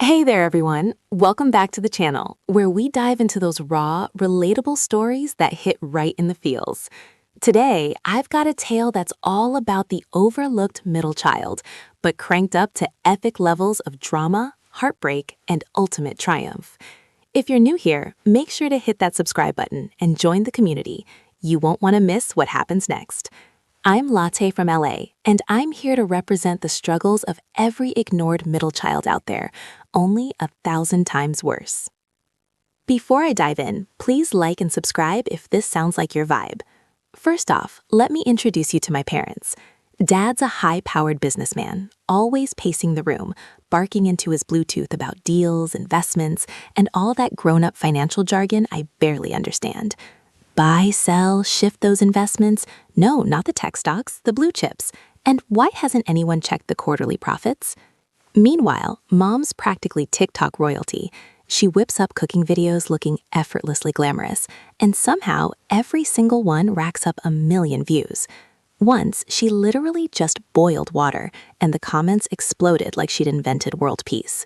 Hey there, everyone. Welcome back to the channel, where we dive into those raw, relatable stories that hit right in the feels. Today, I've got a tale that's all about the overlooked middle child, but cranked up to epic levels of drama, heartbreak, and ultimate triumph. If you're new here, make sure to hit that subscribe button and join the community. You won't want to miss what happens next. I'm Latte from LA, and I'm here to represent the struggles of every ignored middle child out there, only 1,000 times worse. Before I dive in, please like and subscribe if this sounds like your vibe. First off, let me introduce you to my parents. Dad's a high-powered businessman, always pacing the room, barking into his Bluetooth about deals, investments, and all that grown-up financial jargon I barely understand. Buy, sell, shift those investments. No, not the tech stocks, the blue chips. And why hasn't anyone checked the quarterly profits? Meanwhile, Mom's practically TikTok royalty. She whips up cooking videos looking effortlessly glamorous, and somehow every single one racks up 1 million views. Once, she literally just boiled water, and the comments exploded like she'd invented world peace.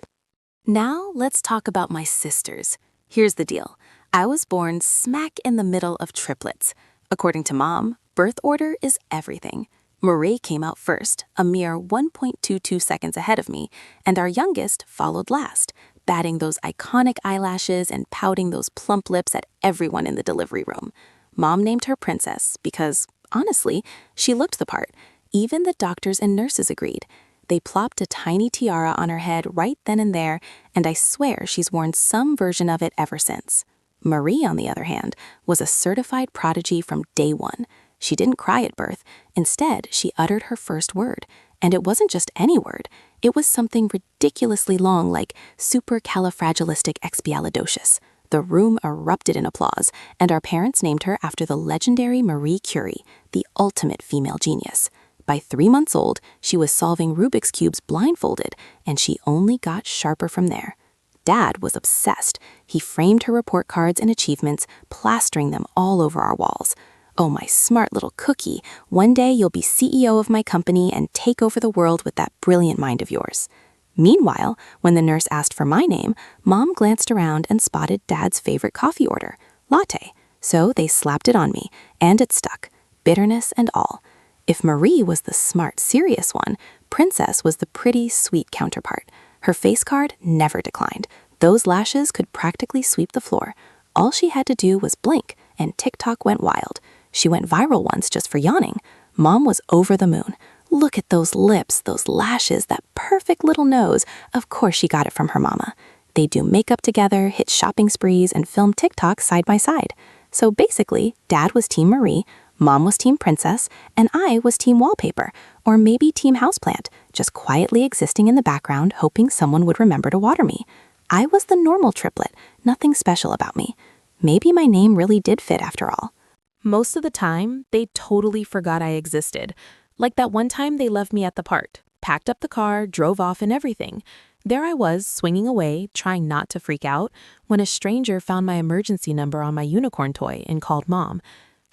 Now, let's talk about my sisters. Here's the deal. I was born smack in the middle of triplets. According to Mom, birth order is everything. Marie came out first, a mere 1.22 seconds ahead of me, and our youngest followed last, batting those iconic eyelashes and pouting those plump lips at everyone in the delivery room. Mom named her Princess because, honestly, she looked the part. Even the doctors and nurses agreed. They plopped a tiny tiara on her head right then and there, and I swear she's worn some version of it ever since. Marie, on the other hand, was a certified prodigy from day one. She didn't cry at birth. Instead, she uttered her first word. And it wasn't just any word. It was something ridiculously long like supercalifragilisticexpialidocious. The room erupted in applause, and our parents named her after the legendary Marie Curie, the ultimate female genius. By 3 months old, she was solving Rubik's Cubes blindfolded, and she only got sharper from there. Dad was obsessed. He framed her report cards and achievements, plastering them all over our walls. Oh, my smart little cookie, one day you'll be CEO of my company and take over the world with that brilliant mind of yours. Meanwhile, when the nurse asked for my name, Mom glanced around and spotted Dad's favorite coffee order, latte. So they slapped it on me, and it stuck, bitterness and all. If Marie was the smart, serious one, Princess was the pretty, sweet counterpart. Her face card never declined. Those lashes could practically sweep the floor. All she had to do was blink, and TikTok went wild. She went viral once just for yawning. Mom was over the moon. Look at those lips, those lashes, that perfect little nose. Of course she got it from her mama. They do makeup together, hit shopping sprees, and film TikTok side by side. So basically, Dad was Team Marie, Mom was Team Princess, and I was Team Wallpaper, or maybe Team Houseplant, just quietly existing in the background hoping someone would remember to water me. I was the normal triplet, nothing special about me. Maybe my name really did fit after all. Most of the time, they totally forgot I existed. Like that one time they left me at the park, packed up the car, drove off and everything. There I was, swinging away, trying not to freak out, when a stranger found my emergency number on my unicorn toy and called Mom.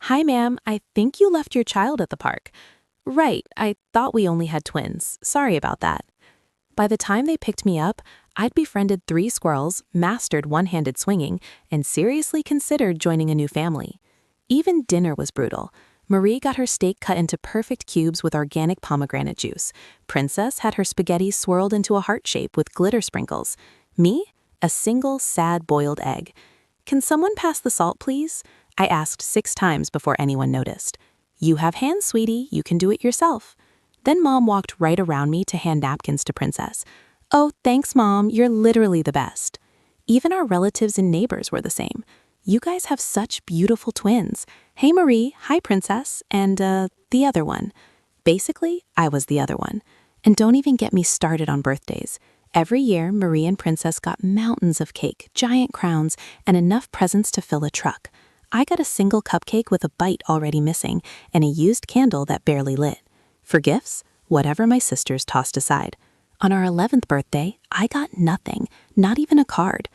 "Hi, ma'am, I think you left your child at the park." "Right, I thought we only had twins. Sorry about that." By the time they picked me up, I'd befriended 3 squirrels, mastered one-handed swinging, and seriously considered joining a new family. Even dinner was brutal. Marie got her steak cut into perfect cubes with organic pomegranate juice. Princess had her spaghetti swirled into a heart shape with glitter sprinkles. Me? A single sad boiled egg. "Can someone pass the salt, please?" I asked 6 times before anyone noticed. "You have hands, sweetie. You can do it yourself." Then Mom walked right around me to hand napkins to Princess. "Oh, thanks, Mom. You're literally the best." Even our relatives and neighbors were the same. "You guys have such beautiful twins. Hey, Marie. Hi, Princess. And, the other one." Basically, I was the other one. And don't even get me started on birthdays. Every year, Marie and Princess got mountains of cake, giant crowns, and enough presents to fill a truck. I got a single cupcake with a bite already missing and a used candle that barely lit. For gifts, whatever my sisters tossed aside. On our 11th birthday, I got nothing, not even a card.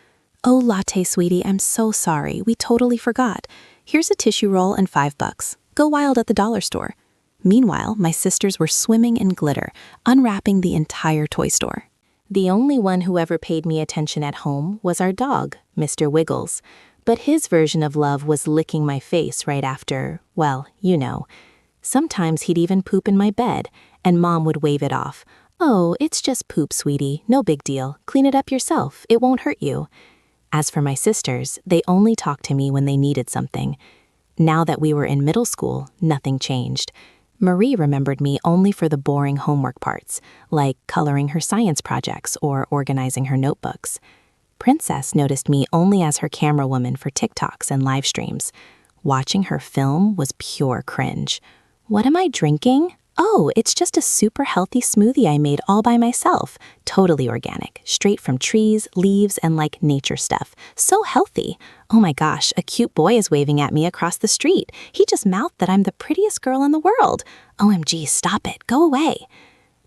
"Oh, Latte, sweetie, I'm so sorry. We totally forgot. Here's a tissue roll and $5. Go wild at the dollar store." Meanwhile, my sisters were swimming in glitter, unwrapping the entire toy store. The only one who ever paid me attention at home was our dog, Mr. Wiggles. But his version of love was licking my face right after, well, you know. Sometimes he'd even poop in my bed, and Mom would wave it off. "Oh, it's just poop, sweetie. No big deal. Clean it up yourself. It won't hurt you." As for my sisters, they only talked to me when they needed something. Now that we were in middle school, nothing changed. Marie remembered me only for the boring homework parts, like coloring her science projects or organizing her notebooks. Princess noticed me only as her camera woman for TikToks and live streams. Watching her film was pure cringe. What am I drinking? Oh, it's just a super healthy smoothie I made all by myself. Totally organic, straight from trees, leaves, and like nature stuff. So healthy. Oh my gosh, a cute boy is waving at me across the street. He just mouthed that I'm the prettiest girl in the world. OMG, stop it, go away.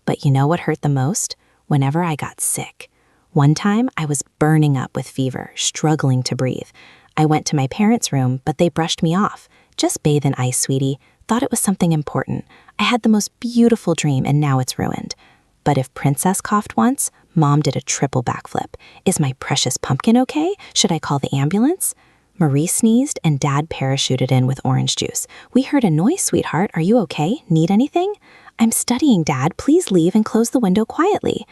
But you know what hurt the most? Whenever I got sick. One time, I was burning up with fever, struggling to breathe. I went to my parents' room, but they brushed me off. Just bathe in ice, sweetie. Thought it was something important. I had the most beautiful dream and now it's ruined. But if Princess coughed once, Mom did a triple backflip. Is my precious pumpkin okay? Should I call the ambulance? Marie sneezed and Dad parachuted in with orange juice. We heard a noise, sweetheart. Are you okay? Need anything? I'm studying, Dad. Please leave and close the window quietly.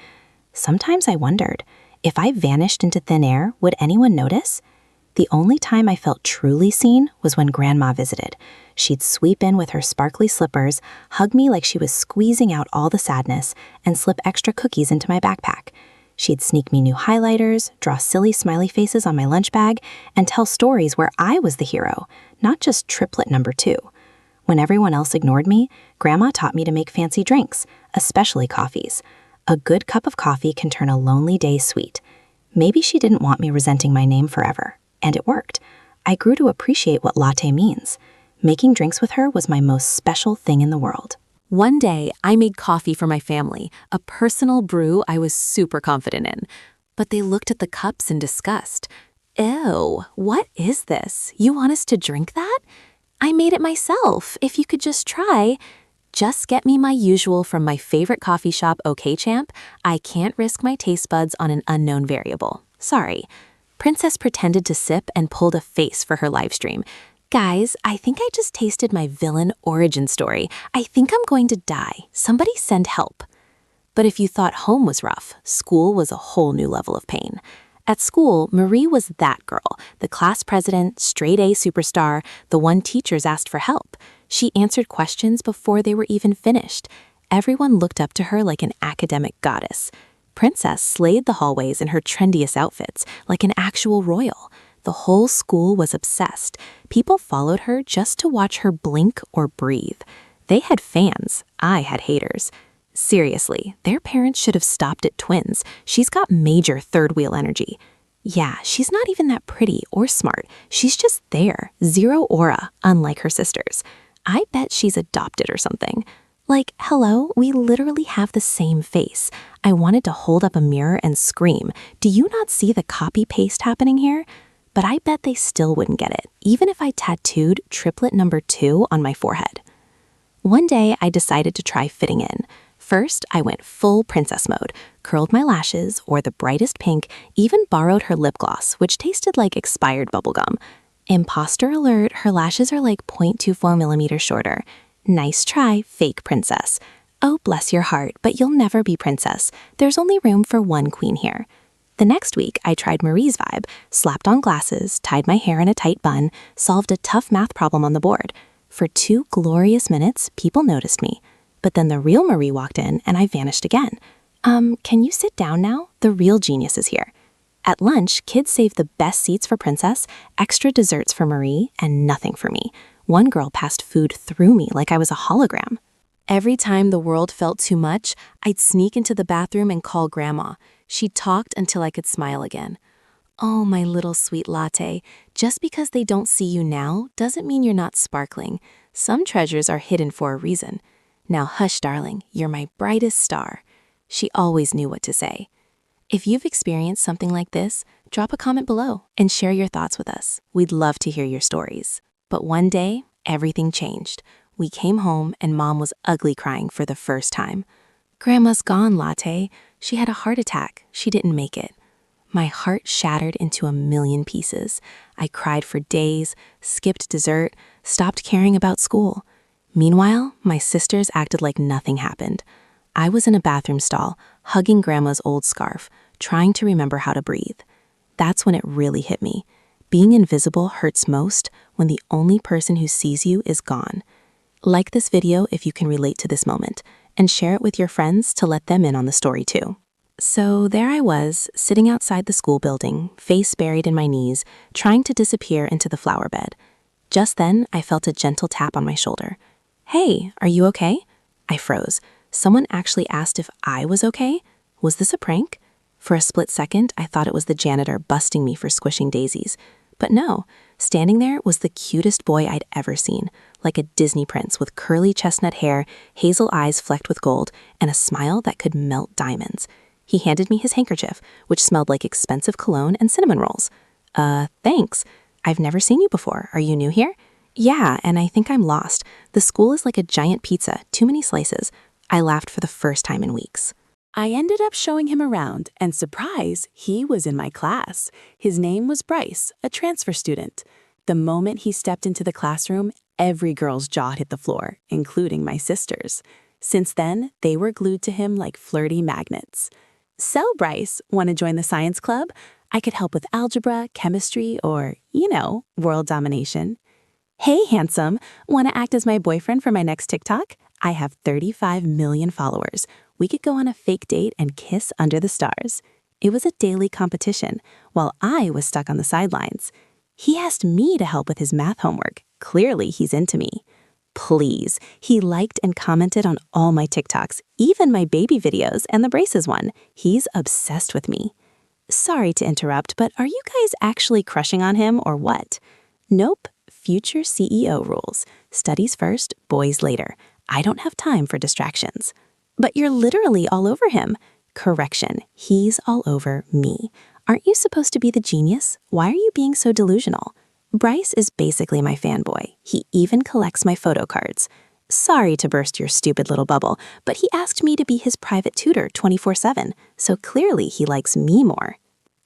Sometimes I wondered, if I vanished into thin air, would anyone notice? The only time I felt truly seen was when Grandma visited. She'd sweep in with her sparkly slippers, hug me like she was squeezing out all the sadness, and slip extra cookies into my backpack. She'd sneak me new highlighters, draw silly smiley faces on my lunch bag, and tell stories where I was the hero, not just triplet number 2. When everyone else ignored me, Grandma taught me to make fancy drinks, especially coffees. A good cup of coffee can turn a lonely day sweet. Maybe she didn't want me resenting my name forever. And it worked. I grew to appreciate what latte means. Making drinks with her was my most special thing in the world. One day, I made coffee for my family, a personal brew I was super confident in. But they looked at the cups in disgust. Ew, what is this? You want us to drink that? I made it myself. If you could just try. Just get me my usual from my favorite coffee shop, OK Champ. I can't risk my taste buds on an unknown variable. Sorry. Princess pretended to sip and pulled a face for her live stream. Guys, I think I just tasted my villain origin story. I think I'm going to die. Somebody send help. But if you thought home was rough, school was a whole new level of pain. At school, Marie was that girl, the class president, straight A superstar, the one teachers asked for help. She answered questions before they were even finished. Everyone looked up to her like an academic goddess. Princess slayed the hallways in her trendiest outfits, like an actual royal. The whole school was obsessed. People followed her just to watch her blink or breathe. They had fans. I had haters. Seriously, their parents should have stopped at twins. She's got major third-wheel energy. Yeah, she's not even that pretty or smart. She's just there, zero aura, unlike her sisters. I bet she's adopted or something. Like, hello, we literally have the same face. I wanted to hold up a mirror and scream, "Do you not see the copy-paste happening here?" But I bet they still wouldn't get it, even if I tattooed triplet number 2 on my forehead. One day, I decided to try fitting in. First, I went full princess mode, curled my lashes, wore the brightest pink, even borrowed her lip gloss, which tasted like expired bubblegum. Imposter alert, her lashes are like 0.24 millimeters shorter. Nice try, fake princess. Oh, bless your heart, but you'll never be princess. There's only room for one queen here. The next week, I tried Marie's vibe, slapped on glasses, tied my hair in a tight bun, solved a tough math problem on the board. For 2 glorious minutes, people noticed me. But then the real Marie walked in and I vanished again. Can you sit down now? The real genius is here. At lunch, kids saved the best seats for Princess, extra desserts for Marie, and nothing for me. One girl passed food through me like I was a hologram. Every time the world felt too much, I'd sneak into the bathroom and call Grandma. She talked until I could smile again. Oh, my little sweet latte, just because they don't see you now doesn't mean you're not sparkling. Some treasures are hidden for a reason. Now hush, darling, you're my brightest star. She always knew what to say. If you've experienced something like this, drop a comment below and share your thoughts with us. We'd love to hear your stories. But one day, everything changed. We came home and Mom was ugly crying for the first time. Grandma's gone, Latte. She had a heart attack. She didn't make it. My heart shattered into a million pieces. I cried for days, skipped dessert, stopped caring about school. Meanwhile, my sisters acted like nothing happened. I was in a bathroom stall, hugging Grandma's old scarf, trying to remember how to breathe. That's when it really hit me. Being invisible hurts most when the only person who sees you is gone. Like this video if you can relate to this moment, and share it with your friends to let them in on the story too. So there I was, sitting outside the school building, face buried in my knees, trying to disappear into the flower bed. Just then, I felt a gentle tap on my shoulder. "Hey, are you okay?" I froze. Someone actually asked if I was okay? Was this a prank? For a split second, I thought it was the janitor busting me for squishing daisies. But no, standing there was the cutest boy I'd ever seen, like a Disney prince with curly chestnut hair, hazel eyes flecked with gold, and a smile that could melt diamonds. He handed me his handkerchief, which smelled like expensive cologne and cinnamon rolls. Thanks. I've never seen you before. Are you new here?" "Yeah, and I think I'm lost. The school is like a giant pizza, too many slices." I laughed for the first time in weeks. I ended up showing him around, and surprise, he was in my class. His name was Bryce, a transfer student. The moment he stepped into the classroom, every girl's jaw hit the floor, including my sisters. Since then, they were glued to him like flirty magnets. "So, Bryce, want to join the science club? I could help with algebra, chemistry, or, world domination." "Hey, handsome, want to act as my boyfriend for my next TikTok? I have 35 million followers. We could go on a fake date and kiss under the stars." It was a daily competition, while I was stuck on the sidelines. He asked me to help with his math homework. Clearly, he's into me. Please, he liked and commented on all my TikToks, even my baby videos and the braces one. He's obsessed with me. Sorry to interrupt, but are you guys actually crushing on him or what? Nope, future CEO rules. Studies first, boys later. I don't have time for distractions. "But you're literally all over him." Correction, he's all over me. Aren't you supposed to be the genius? Why are you being so delusional? Bryce is basically my fanboy. He even collects my photo cards. Sorry to burst your stupid little bubble, but he asked me to be his private tutor 24/7, so clearly he likes me more.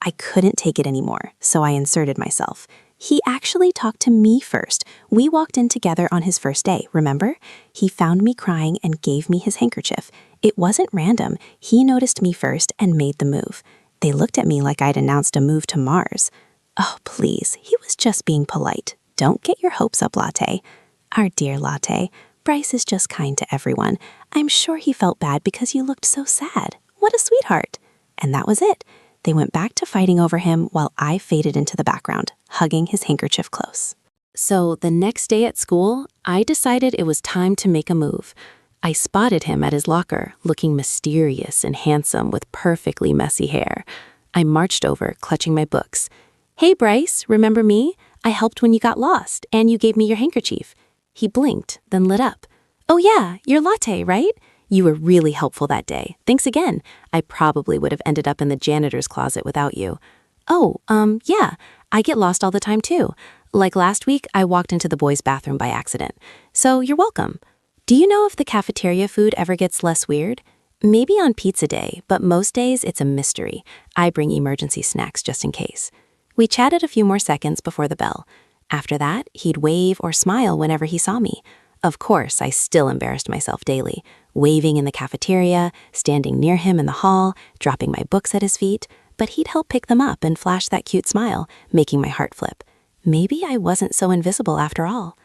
I couldn't take it anymore, so I inserted myself. He actually talked to me first. We walked in together on his first day, remember? He found me crying and gave me his handkerchief. It wasn't random. He noticed me first and made the move. They looked at me like I'd announced a move to Mars. Oh, please, he was just being polite. Don't get your hopes up, Latte. Our dear Latte, Bryce is just kind to everyone. I'm sure he felt bad because you looked so sad. What a sweetheart. And that was it. They went back to fighting over him while I faded into the background, hugging his handkerchief close. So the next day at school, I decided it was time to make a move. I spotted him at his locker, looking mysterious and handsome with perfectly messy hair. I marched over, clutching my books. "Hey, Bryce, remember me? I helped when you got lost, and you gave me your handkerchief." He blinked, then lit up. "Oh yeah, you're Latte, right? You were really helpful that day. Thanks again. I probably would have ended up in the janitor's closet without you." "Oh, yeah, I get lost all the time too. Like last week, I walked into the boys' bathroom by accident. So you're welcome. Do you know if the cafeteria food ever gets less weird? Maybe on pizza day, but most days it's a mystery. I bring emergency snacks just in case." We chatted a few more seconds before the bell. After that, he'd wave or smile whenever he saw me. Of course, I still embarrassed myself daily, waving in the cafeteria, standing near him in the hall, dropping my books at his feet, but he'd help pick them up and flash that cute smile, making my heart flip. Maybe I wasn't so invisible after all.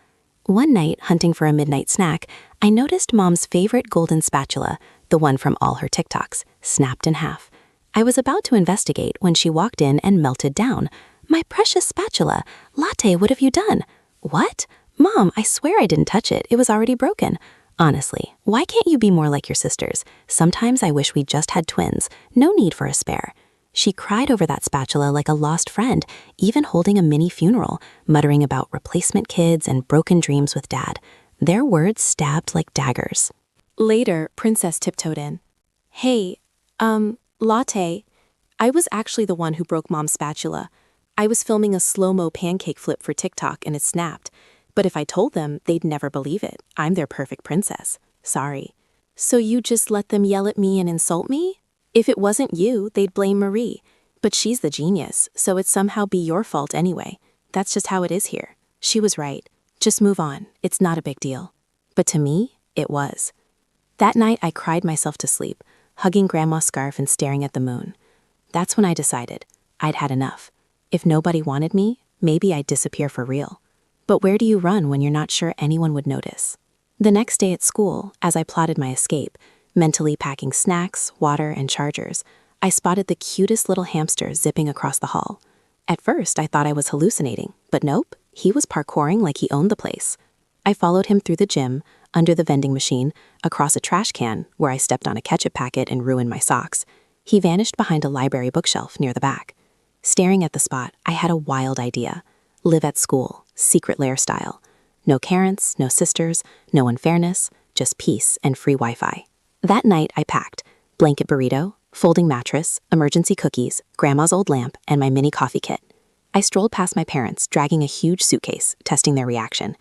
One night, hunting for a midnight snack, I noticed Mom's favorite golden spatula, the one from all her TikToks, snapped in half. I was about to investigate when she walked in and melted down. "My precious spatula! Latte, what have you done?" "What? Mom, I swear I didn't touch it. It was already broken." Honestly, why can't you be more like your sisters? Sometimes I wish we just had twins. No need for a spare. She cried over that spatula like a lost friend, even holding a mini funeral, muttering about replacement kids and broken dreams with Dad. Their words stabbed like daggers. Later, Princess tiptoed in. "Hey, Latte, I was actually the one who broke Mom's spatula. I was filming a slow-mo pancake flip for TikTok and it snapped. But if I told them, they'd never believe it. I'm their perfect princess. Sorry." "So you just let them yell at me and insult me?" If it wasn't you, they'd blame Marie. But she's the genius, so it'd somehow be your fault anyway. That's just how it is here. She was right. Just move on. It's not a big deal. But to me, it was. That night, I cried myself to sleep, hugging Grandma's scarf and staring at the moon. That's when I decided I'd had enough. If nobody wanted me, maybe I'd disappear for real. But where do you run when you're not sure anyone would notice? The next day at school, as I plotted my escape, mentally packing snacks, water, and chargers, I spotted the cutest little hamster zipping across the hall. At first, I thought I was hallucinating, but nope, he was parkouring like he owned the place. I followed him through the gym, under the vending machine, across a trash can where I stepped on a ketchup packet and ruined my socks. He vanished behind a library bookshelf near the back. Staring at the spot, I had a wild idea. Live at school, secret lair style. No parents, no sisters, no unfairness, just peace and free Wi-Fi. That night, I packed blanket burrito, folding mattress, emergency cookies, Grandma's old lamp, and my mini coffee kit. I strolled past my parents, dragging a huge suitcase, testing their reaction.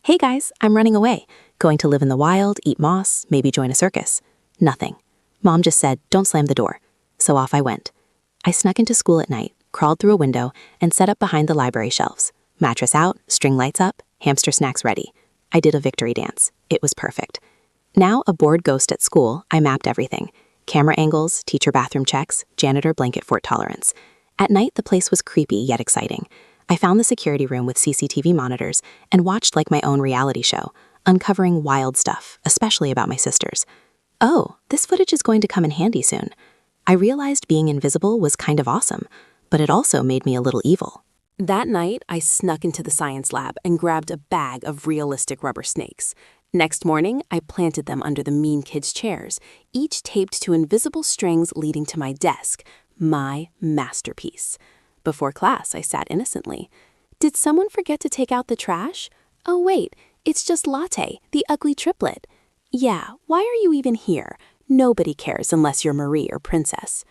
Hey guys, I'm running away. Going to live in the wild, eat moss, maybe join a circus. Nothing. Mom just said, don't slam the door. So off I went. I snuck into school at night, crawled through a window, and set up behind the library shelves. Mattress out, string lights up, hamster snacks ready. I did a victory dance. It was perfect. Now a bored ghost at school, I mapped everything. Camera angles, teacher bathroom checks, janitor blanket fort tolerance. At night, the place was creepy yet exciting. I found the security room with CCTV monitors and watched like my own reality show, uncovering wild stuff, especially about my sisters. Oh, this footage is going to come in handy soon. I realized being invisible was kind of awesome, but it also made me a little evil. That night, I snuck into the science lab and grabbed a bag of realistic rubber snakes. Next morning, I planted them under the mean kids' chairs, each taped to invisible strings leading to my desk, my masterpiece. Before class, I sat innocently. Did someone forget to take out the trash? Oh wait, it's just Latte, the ugly triplet. Yeah, why are you even here? Nobody cares unless you're Marie or Princess.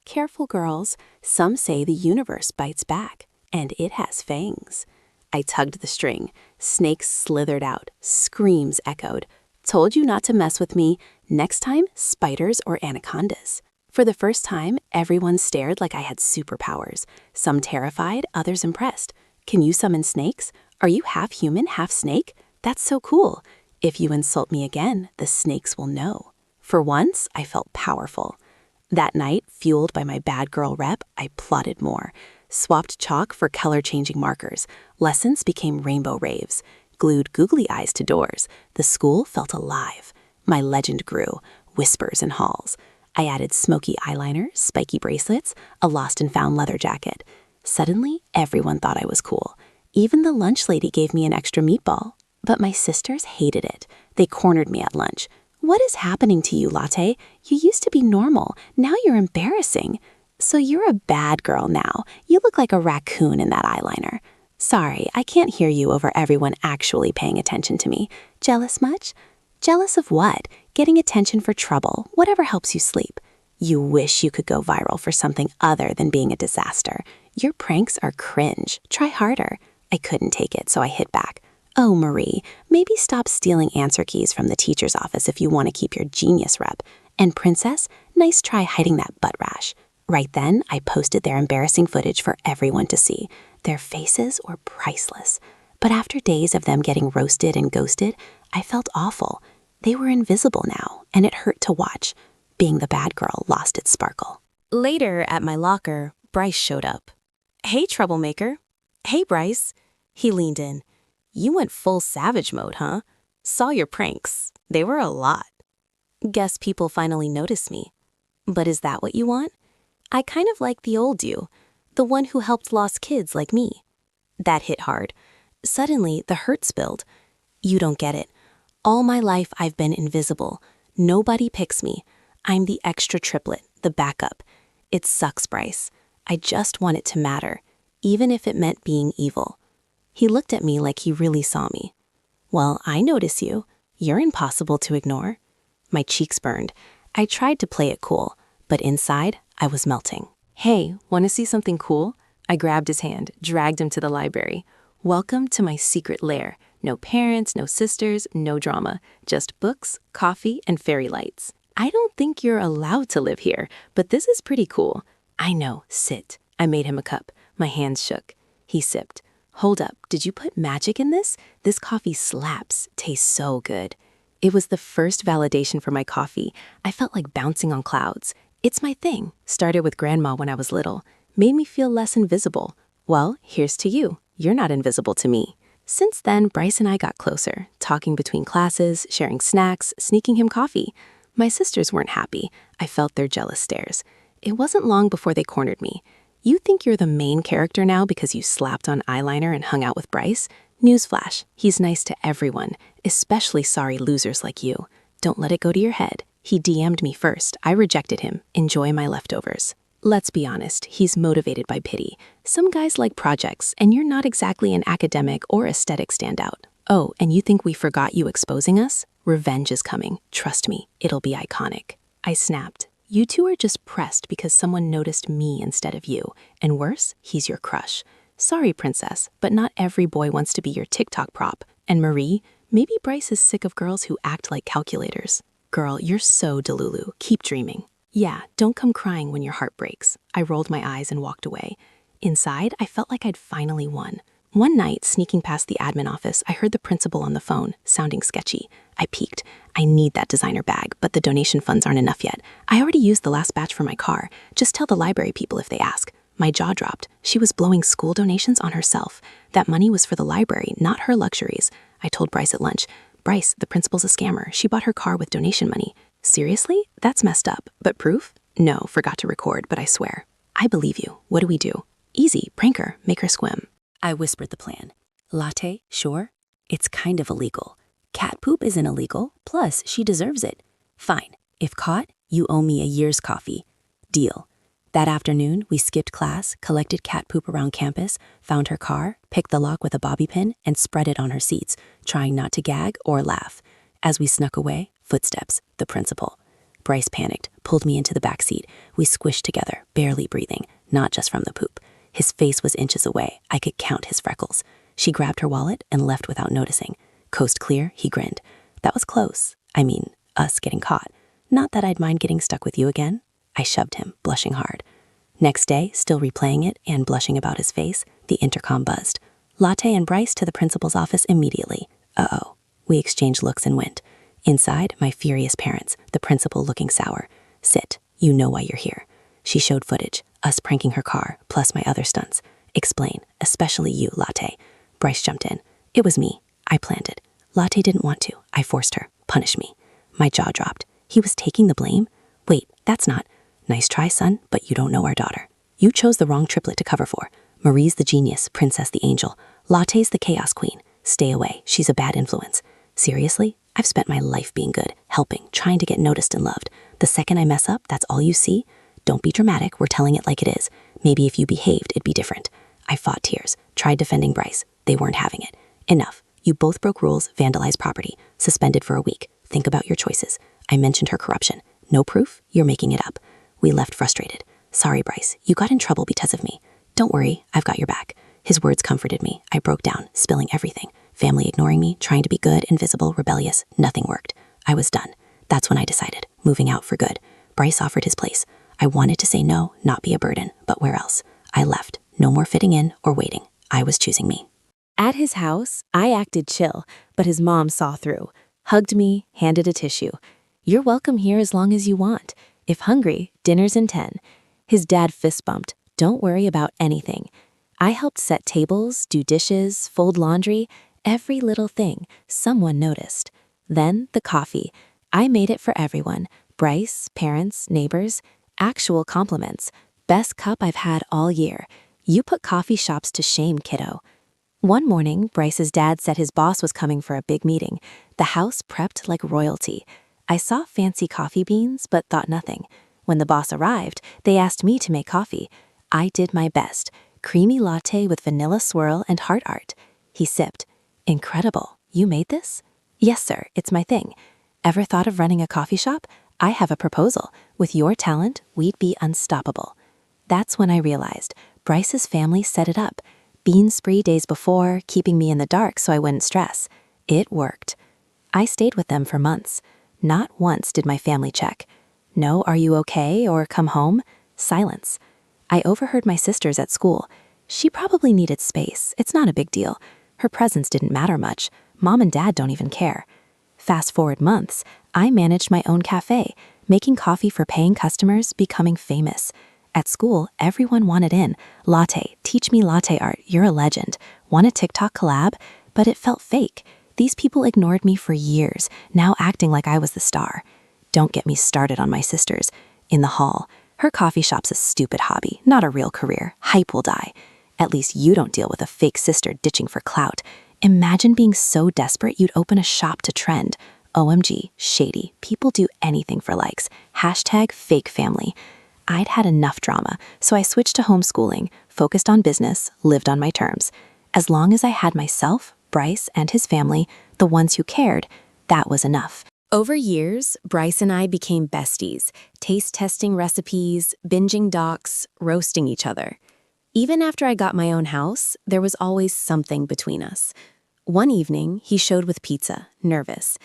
Careful, girls. Some say the universe bites back, and it has fangs. I tugged the string. Snakes slithered out. Screams echoed. Told you not to mess with me. Next time, spiders or anacondas. For the first time, everyone stared like I had superpowers. Some terrified, others impressed. Can you summon snakes? Are you half human, half snake? That's so cool. If you insult me again, the snakes will know. For once, I felt powerful. That night, fueled by my bad girl rep, I plotted more. Swapped chalk for color-changing markers. Lessons became rainbow raves. Glued googly eyes to doors. The school felt alive. My legend grew. Whispers in halls. I added smoky eyeliner, spiky bracelets, a lost and found leather jacket. Suddenly, everyone thought I was cool. Even the lunch lady gave me an extra meatball. But my sisters hated it. They cornered me at lunch. What is happening to you, Latte? You used to be normal. Now you're embarrassing. So you're a bad girl now. You look like a raccoon in that eyeliner. Sorry, I can't hear you over everyone actually paying attention to me. Jealous much? Jealous of what? Getting attention for trouble, whatever helps you sleep. You wish you could go viral for something other than being a disaster. Your pranks are cringe. Try harder. I couldn't take it, so I hit back. Oh, Marie, maybe stop stealing answer keys from the teacher's office if you want to keep your genius rep. And Princess, nice try hiding that butt rash. Right then, I posted their embarrassing footage for everyone to see. Their faces were priceless. But after days of them getting roasted and ghosted, I felt awful. They were invisible now, and it hurt to watch. Being the bad girl lost its sparkle. Later, at my locker, Bryce showed up. Hey, troublemaker. Hey, Bryce. He leaned in. You went full savage mode, huh? Saw your pranks. They were a lot. Guess people finally noticed me. But is that what you want? I kind of like the old you, the one who helped lost kids like me. That hit hard. Suddenly, the hurt spilled. You don't get it. All my life, I've been invisible. Nobody picks me. I'm the extra triplet, the backup. It sucks, Bryce. I just want it to matter, even if it meant being evil. He looked at me like he really saw me. Well, I notice you. You're impossible to ignore. My cheeks burned. I tried to play it cool, but inside, I was melting. Hey, want to see something cool? I grabbed his hand, dragged him to the library. Welcome to my secret lair. No parents, no sisters, no drama. Just books, coffee, and fairy lights. I don't think you're allowed to live here, but this is pretty cool. I know, sit. I made him a cup. My hands shook. He sipped. Hold up, did you put magic in this? This coffee slaps, tastes so good. It was the first validation for my coffee. I felt like bouncing on clouds. It's my thing. Started with grandma when I was little. Made me feel less invisible. Well, here's to you. You're not invisible to me. Since then, Bryce and I got closer, talking between classes, sharing snacks, sneaking him coffee. My sisters weren't happy. I felt their jealous stares. It wasn't long before they cornered me. You think you're the main character now because you slapped on eyeliner and hung out with Bryce? Newsflash, he's nice to everyone, especially sorry losers like you. Don't let it go to your head. He DM'd me first. I rejected him. Enjoy my leftovers. Let's be honest, he's motivated by pity. Some guys like projects, and you're not exactly an academic or aesthetic standout. Oh, and you think we forgot you exposing us? Revenge is coming. Trust me, it'll be iconic. I snapped. You two are just pressed because someone noticed me instead of you. And worse, he's your crush. Sorry, princess, but not every boy wants to be your TikTok prop. And Marie, maybe Bryce is sick of girls who act like calculators. Girl, you're so delulu. Keep dreaming. Yeah, don't come crying when your heart breaks. I rolled my eyes and walked away. Inside, I felt like I'd finally won. One night, sneaking past the admin office, I heard the principal on the phone, sounding sketchy. I peeked. I need that designer bag, but the donation funds aren't enough yet. I already used the last batch for my car. Just tell the library people if they ask. My jaw dropped. She was blowing school donations on herself. That money was for the library, not her luxuries. I told Bryce at lunch, Bryce, the principal's a scammer. She bought her car with donation money. Seriously? That's messed up. But proof? No, forgot to record, but I swear. I believe you. What do we do? Easy, prank her, make her swim. I whispered the plan. Latte, sure. It's kind of illegal. Cat poop isn't illegal, plus she deserves it. Fine. If caught, you owe me a year's coffee. Deal. That afternoon, we skipped class, collected cat poop around campus, found her car, picked the lock with a bobby pin, and spread it on her seats, trying not to gag or laugh. As we snuck away, footsteps, the principal. Bryce panicked, pulled me into the back seat. We squished together, barely breathing, not just from the poop. His face was inches away. I could count his freckles. She grabbed her wallet and left without noticing. Coast clear, he grinned. That was close. I mean, us getting caught. Not that I'd mind getting stuck with you again. I shoved him, blushing hard. Next day, still replaying it and blushing about his face, the intercom buzzed. Latte and Bryce to the principal's office immediately. Uh-oh. We exchanged looks and went. Inside, my furious parents, the principal looking sour. Sit. You know why you're here. She showed footage, us pranking her car, plus my other stunts. Explain, especially you, Latte. Bryce jumped in. It was me. I planned it. Latte didn't want to. I forced her. Punish me. My jaw dropped. He was taking the blame? Wait, that's not. Nice try, son, but you don't know our daughter. You chose the wrong triplet to cover for. Marie's the genius, Princess the angel. Latte's the chaos queen. Stay away. She's a bad influence. Seriously? I've spent my life being good, helping, trying to get noticed and loved. The second I mess up, that's all you see? Don't be dramatic. We're telling it like it is. Maybe if you behaved, it'd be different. I fought tears, tried defending Bryce. They weren't having it. Enough. You both broke rules, vandalized property, suspended for a week. Think about your choices. I mentioned her corruption. No proof? You're making it up. We left frustrated. Sorry, Bryce. You got in trouble because of me. Don't worry. I've got your back. His words comforted me. I broke down, spilling everything. Family ignoring me, trying to be good, invisible, rebellious. Nothing worked. I was done. That's when I decided, moving out for good. Bryce offered his place. I wanted to say no, not be a burden, but where else? I left. No more fitting in or waiting. I was choosing me. At his house, I acted chill, but his mom saw through. Hugged me, handed a tissue. You're welcome here as long as you want. If hungry, dinner's in 10. His dad fist bumped. Don't worry about anything. I helped set tables, do dishes, fold laundry, every little thing. Someone noticed. Then the coffee. I made it for everyone. Bryce, parents, neighbors. Actual compliments. Best cup I've had all year. You put coffee shops to shame, kiddo. One morning, Bryce's dad said his boss was coming for a big meeting. The house prepped like royalty. I saw fancy coffee beans, but thought nothing. When the boss arrived, they asked me to make coffee. I did my best. Creamy latte with vanilla swirl and heart art. He sipped. Incredible. You made this? Yes, sir. It's my thing. Ever thought of running a coffee shop? I have a proposal. With your talent, we'd be unstoppable. That's when I realized Bryce's family set it up. Bean spree days before, keeping me in the dark so I wouldn't stress. It worked. I stayed with them for months. Not once did my family check. No, are you okay, or come home? Silence. I overheard my sisters at school. She probably needed space. It's not a big deal. Her presence didn't matter much. Mom and Dad don't even care. Fast forward months, I managed my own cafe, making coffee for paying customers, becoming famous. At school, everyone wanted in. Latte, teach me latte art, you're a legend. Want a TikTok collab? But it felt fake. These people ignored me for years, now acting like I was the star. Don't get me started on my sisters. In the hall, her coffee shop's a stupid hobby, not a real career. Hype will die. At least you don't deal with a fake sister ditching for clout. Imagine being so desperate you'd open a shop to trend. OMG, shady. People do anything for likes. Hashtag fake family. I'd had enough drama, so I switched to homeschooling, focused on business, lived on my terms. As long as I had myself, Bryce, and his family, the ones who cared, that was enough. Over years, Bryce and I became besties, taste-testing recipes, binging docs, roasting each other. Even after I got my own house, there was always something between us. One evening, he showed with pizza, nervous.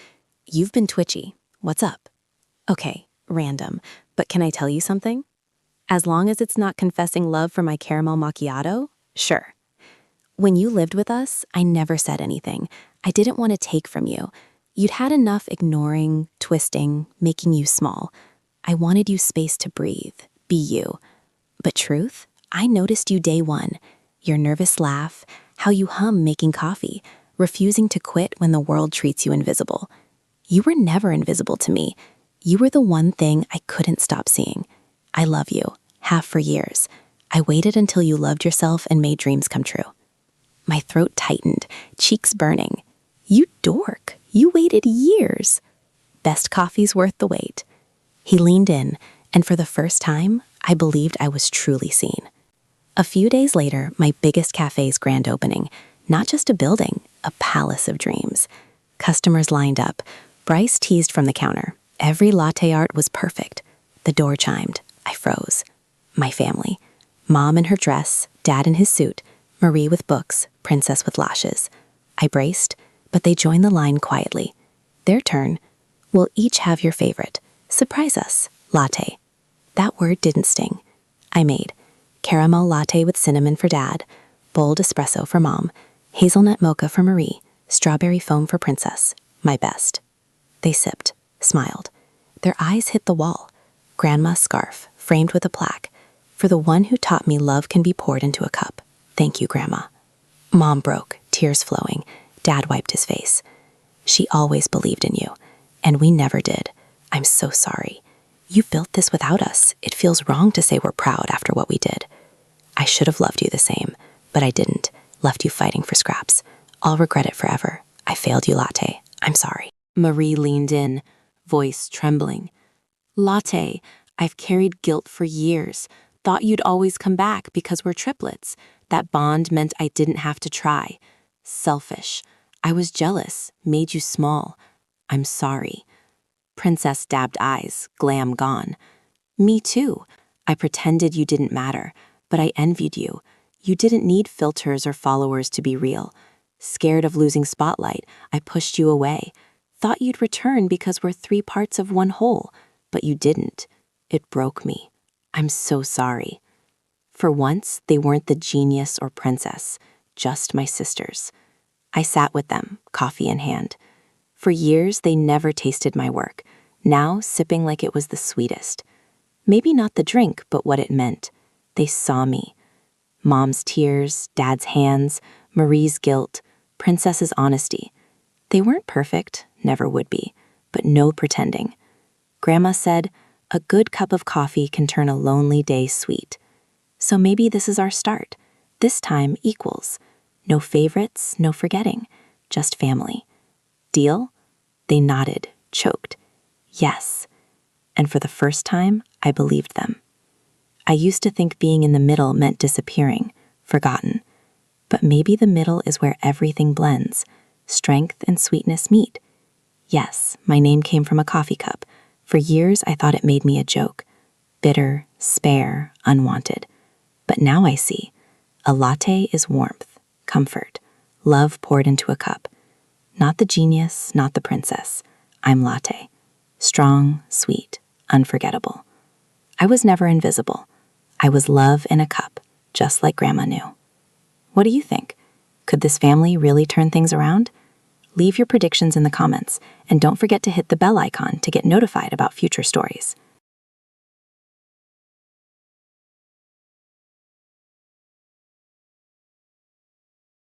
"You've been twitchy. What's up?" "Okay, random, but can I tell you something?" "As long as it's not confessing love for my caramel macchiato, sure." "When you lived with us, I never said anything. I didn't want to take from you. You'd had enough ignoring, twisting, making you small. I wanted you space to breathe, be you. But truth, I noticed you day one. Your nervous laugh, how you hum making coffee, refusing to quit when the world treats you invisible. You were never invisible to me. You were the one thing I couldn't stop seeing. I love you, have for years. I waited until you loved yourself and made dreams come true." My throat tightened, cheeks burning. "You dork. You waited years." "Best coffee's worth the wait." He leaned in, and for the first time, I believed I was truly seen. A few days later, my biggest cafe's grand opening. Not just a building, a palace of dreams. Customers lined up. Bryce teased from the counter. Every latte art was perfect. The door chimed. I froze. My family. Mom in her dress, Dad in his suit, Marie with books, Princess with lashes. I braced, but they joined the line quietly. Their turn. "We'll each have your favorite. Surprise us. Latte." That word didn't sting. I made caramel latte with cinnamon for Dad, bold espresso for Mom, hazelnut mocha for Marie, strawberry foam for Princess, my best. They sipped, smiled. Their eyes hit the wall. Grandma's scarf, framed with a plaque. "For the one who taught me love can be poured into a cup. Thank you, Grandma." Mom broke, tears flowing. Dad wiped his face. "She always believed in you, and we never did. I'm so sorry. You built this without us. It feels wrong to say we're proud after what we did. I should have loved you the same, but I didn't. Left you fighting for scraps. I'll regret it forever. I failed you, Latte. I'm sorry." Marie leaned in, voice trembling. "Latte, I've carried guilt for years. Thought you'd always come back because we're triplets. That bond meant I didn't have to try. Selfish. I was jealous, made you small. I'm sorry." Princess dabbed eyes, glam gone. "Me too. I pretended you didn't matter, but I envied you. You didn't need filters or followers to be real. Scared of losing spotlight, I pushed you away. Thought you'd return because we're 3 parts of one whole, but you didn't. It broke me. I'm so sorry." For once, they weren't the genius or princess, just my sisters. I sat with them, coffee in hand. For years, they never tasted my work, now sipping like it was the sweetest. Maybe not the drink, but what it meant. They saw me. Mom's tears, Dad's hands, Marie's guilt, Princess's honesty. They weren't perfect, never would be, but no pretending. Grandma said, "A good cup of coffee can turn a lonely day sweet." So maybe this is our start. This time equals. No favorites, no forgetting, just family. Deal? They nodded, choked. Yes. And for the first time, I believed them. I used to think being in the middle meant disappearing, forgotten. But maybe the middle is where everything blends. Strength and sweetness meet. Yes, my name came from a coffee cup. For years, I thought it made me a joke. Bitter, spare, unwanted. But now I see. A latte is warmth, comfort, love poured into a cup. Not the genius, not the princess. I'm Latte. Strong, sweet, unforgettable. I was never invisible. I was love in a cup, just like Grandma knew. What do you think? Could this family really turn things around? Leave your predictions in the comments, and don't forget to hit the bell icon to get notified about future stories.